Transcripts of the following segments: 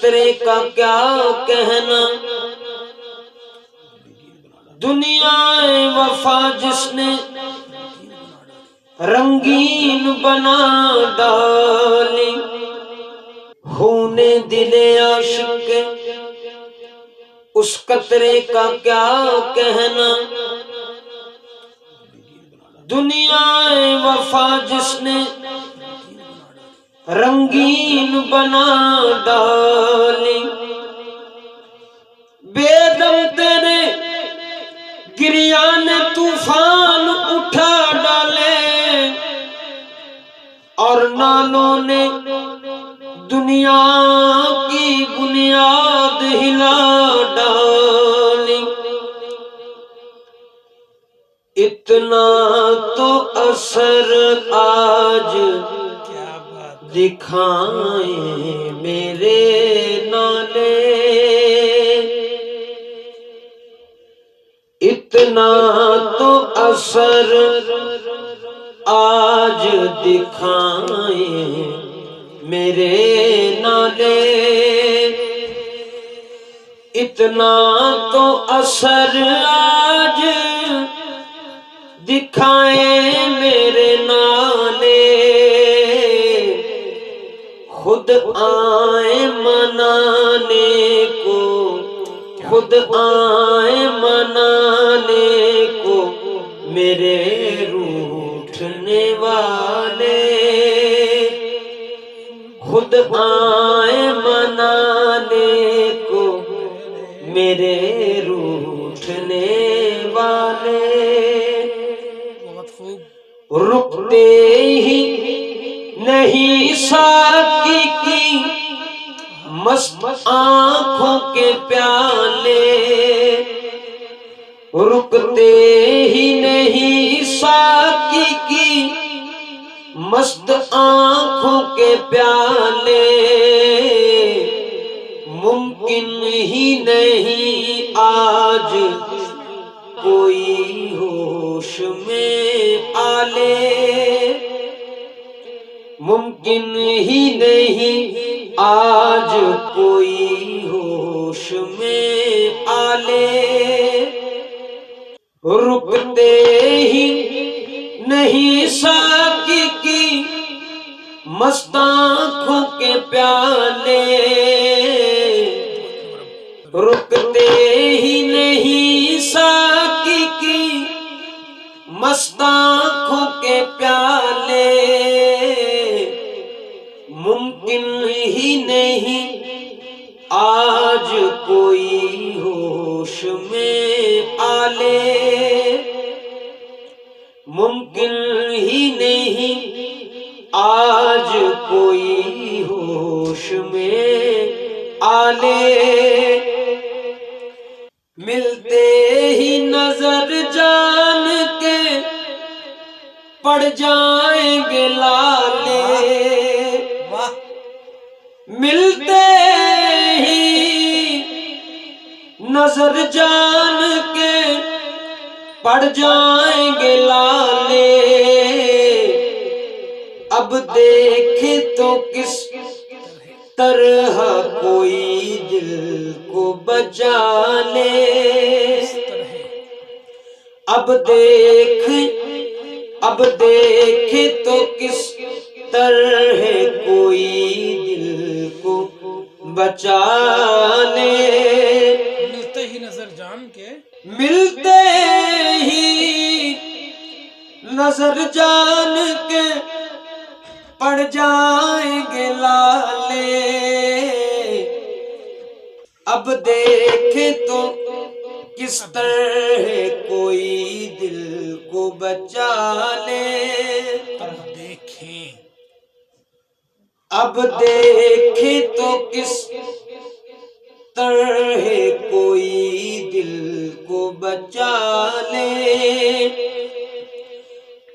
قطرے کا کیا کہنا، دنیا وفا جس نے رنگین بنا ڈالی، خون دل عاشق کے اس قطرے کا کیا کہنا، دنیا وفا جس نے رنگین بنا ڈالی، بے دم تیرے گریان طوفان اٹھا ڈالے، اور نالوں نے دنیا کی بنیاد ہلا ڈالی، اتنا تو اثر آج دکھائیں میرے نالے، اتنا تو اثر آج دکھائیں میرے نالے، اتنا تو اثر آج دکھائیں میرے نالے، خود آئیں منانے کو، خود آئیں منانے کو میرے روٹھنے والے، خود آئیں منانے کو میرے روٹھنے والے، رکتے ہی نہیں ساقی کی مست آنکھوں کے پیالے، رکتے ہی نہیں ساقی کی مست آنکھوں کے پیالے، ممکن ہی نہیں آج کوئی ہوش میں آلے، ممکن ہی نہیں آج کوئی ہوش میں آلے، رکتے ہی نہیں ساقی کی مست آنکھوں کے پیالے، رکتے ہی نہیں ساقی کی مست آنکھوں کے پیالے، ممکن ہی نہیں آج کوئی ہوش میں آلے، ممکن ہی نہیں آج کوئی ہوش میں آلے، ملتے ہی نظر جان کے پڑ جائیں گے لالے، ملتے ہی نظر جان کے پڑ جائیں گے لالے، اب دیکھے تو کس طرح کوئی دل کو بچا لے، اب دیکھے تو کس طرح کوئی دل کو بچا لے، ملتے ہی نظر جان کے، ملتے ہی نظر جان کے پڑ جائیں گے لالے، اب دیکھے تو کس طرح کوئی دل کو بچا لے، اب دیکھے تو کس طرح کوئی دل کو بچا لے،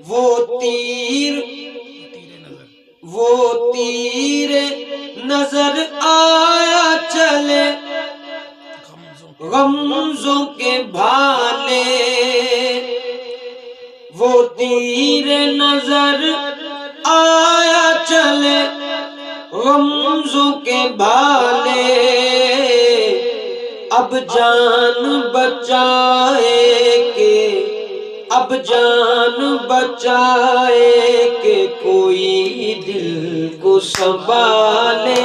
وہ تیر نظر آیا چلے غمزوں کے بھالے، وہ تیر نظر آیا چلے غمزوں کے بھالے، اب جان بچائے کہ اب جان بچائے کہ کوئی دل کو سنبھالے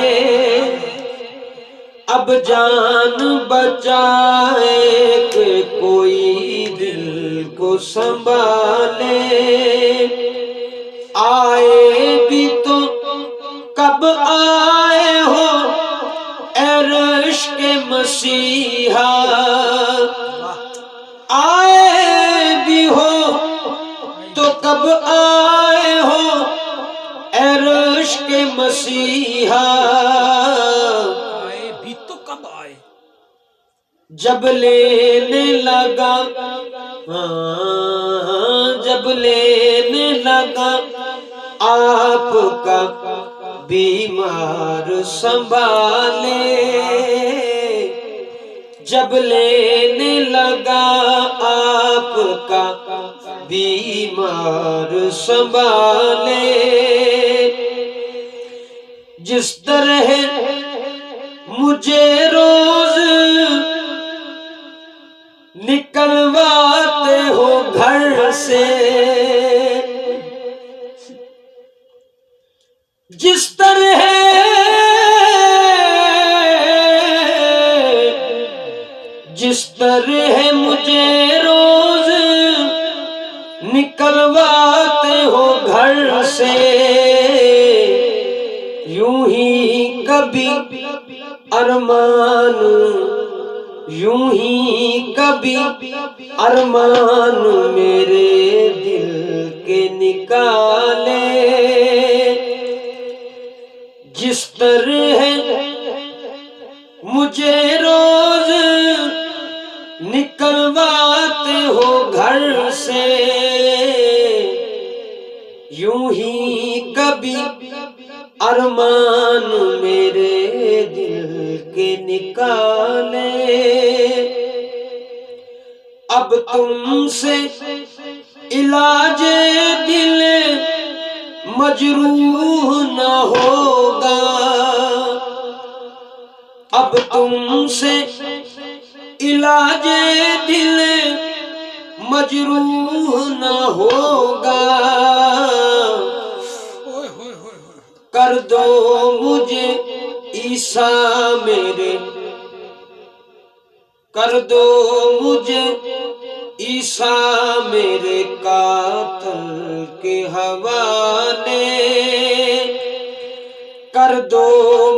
اب جان بچائے کہ کوئی دل کو سنبھالے آئے بھی تو کب آئے ہو اے عشق مسیحا آئے بھی ہو تو کب آئے ہو اے عشق مسیحا آئے بھی تو کب آئے جب لینے لگا جب لینے لگا آپ کا بیمار سنبھالے جب لینے لگا آپ کا بیمار سنبھالے جس طرح مجھے روز نکلواتے ہو گھر سے جس طرح مجھے روز نکلواتے ہو گھر سے یوں ہی کبھی ارمان یوں ہی کبھی ارمان میرے دل کے نکالے جس طرح مجھے روز نکلواتے ہو گھر سے یوں ہی کبھی ارمان میرے دل کے نکالے اب تم سے علاج دل مجروح نہ ہوگا اب تم سے علاج دل مجروح نہ ہوگا کر دو مجھے عیسیٰ میرے کر دو مجھے عیسیٰ میرے قاتل کے حوالے کر دو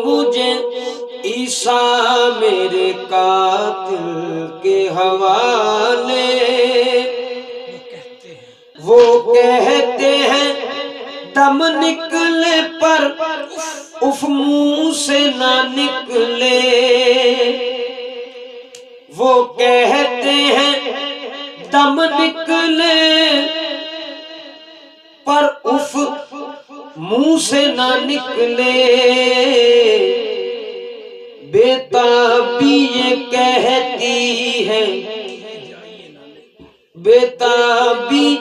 مجھے عیسیٰ میرے قاتل کے حوالے وہ کہتے ہیں دم نکلے پر اف منہ سے نہ نکلے وہ کہتے ہیں دم نکلے پر اف منہ سے نہ نکلے بیتابی یہ کہتی ہے بیتابی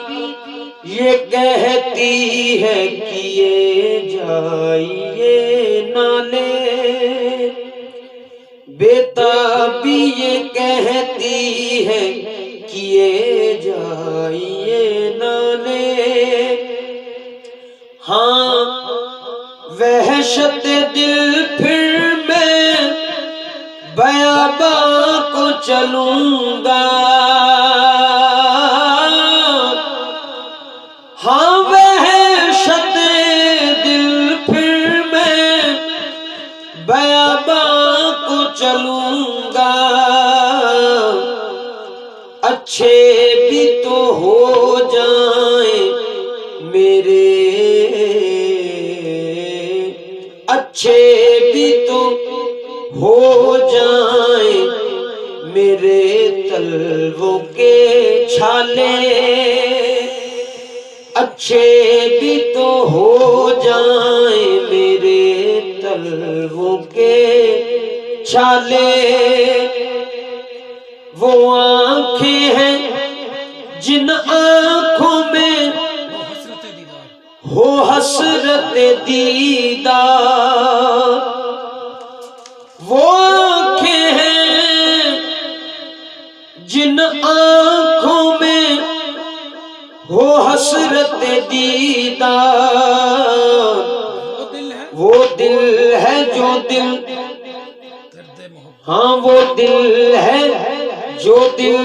یہ کہتی ہے کیے جائیے نالے بیتابی یہ کہتی ہے کیے جائیے نالے ہاں وحشت دل پھر میں بیاباں کو چلوں گا ہاں وحشت دل پھر میں بیاباں کو چلوں گا اچھے بھی تو ہو جائیں میرے اچھے بھی تو ہو جائیں میرے تلووں کے چھالے اچھے بھی تو ہو جائیں میرے تلووں کے چھالے وہ آنکھیں ہیں جن آنکھوں میں ہو حسرت دیدار وہ آنکھیں ہیں آنکھوں میں ہو حسرت دیدار، وہ دل ہے جو دل، ہاں وہ دل ہے جو دل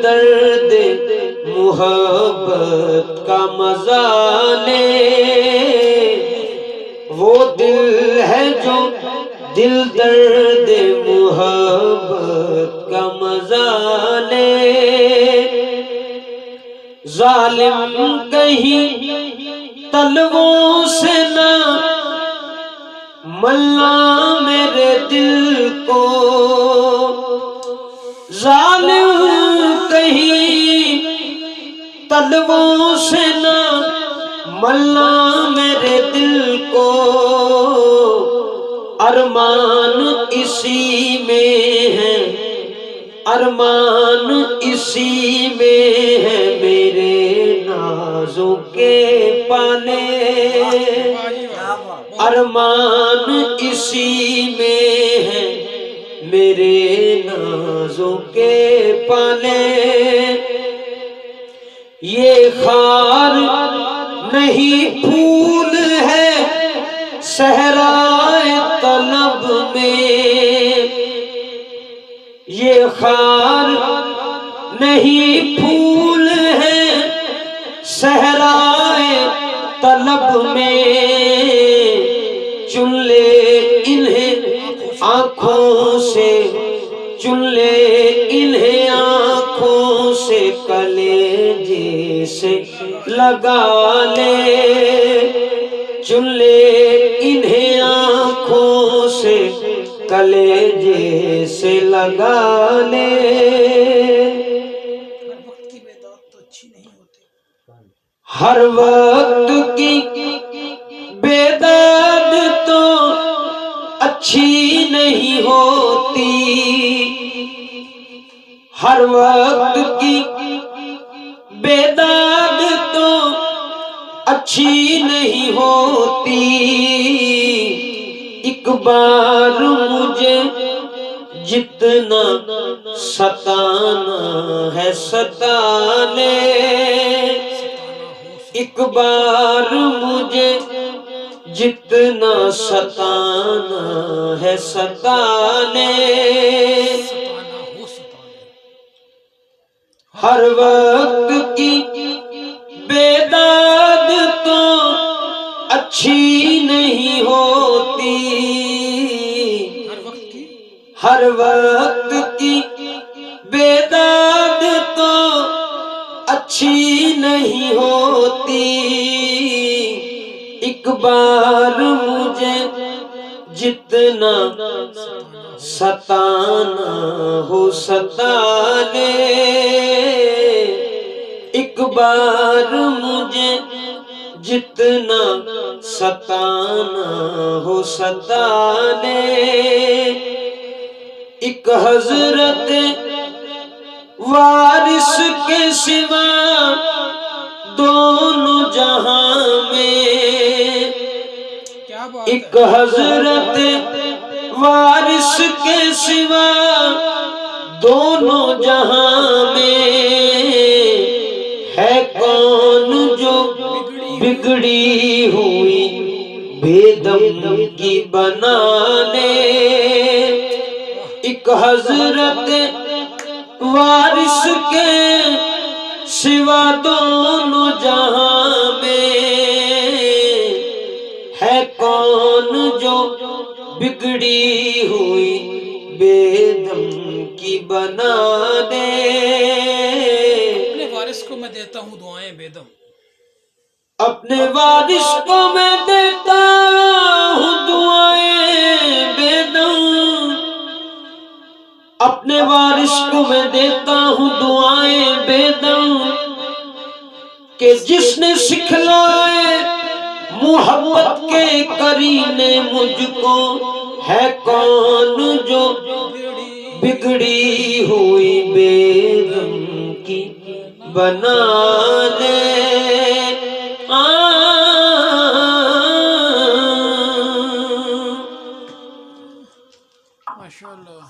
درد محبت کا مزہ لے، وہ دل ہے جو دل درد محبت کا مزہ لے۔ ظالم کہیں تلووں سے نہ ملنا میرے دل کو، ظالم کہیں تلووں سے نہ ملنا میرے دل کو، ارمان اسی میں ہے، ارمان اسی میں ہے میرے نازوں کے پالے، ارمان اسی میں ہے میرے نازوں کے پالے۔ یہ خار نہیں پھول ہے صحرائے طلب میں، یہ خار نہیں پھول ہے صحرائے طلب میں، چن لے انہیں آنکھوں سے، چن لے انہیں آنکھوں سے، کلیجے سے لگا لے، چن لے انہیں آنکھوں سے، کلیجے سے لگا لے۔ ہر وقت کی بیداد تو اچھی نہیں ہوتی، ہر وقت کی بیداد تو اچھی نہیں ہوتی، ایک بار مجھے جتنا ستانا ہے ستا لے، ایک بار مجھے جتنا ستانا ہے ستا لے، ہر وقت کی بیداد تو اچھی نہیں ہوتی، ہر وقت کی بیداد تو اچھی نہیں ہوتی، ایک بار مجھے جتنا ستانا ہو ستا لے، ایک بار مجھے جتنا ستانا ہو ستا لے، ایک حضرت وارث کے سوا دونوں جہاں میں، ایک حضرت وارث کے سوا دونوں جہاں میں، ہے کون جو بگڑی ہوئی بے دم کی بنا لے، ایک حضرت وارث کے سوا دونوں جہاں میں، ہے کون جو بگڑی ہوئی بے دم کی بنا دے۔ اپنے وارث کو میں دیتا ہوں دعائیں بے دم، اپنے وارث کو میں دیتا ہوں دعائیں بے دم، اپنے وارث کو میں دیتا ہوں دعائیں بے دم، کہ جس نے سکھلائے محبت کے کرینے مجھ کو، ہے کون جو بگڑی ہوئی بے دم کی بنا لے۔ ماشاءاللہ۔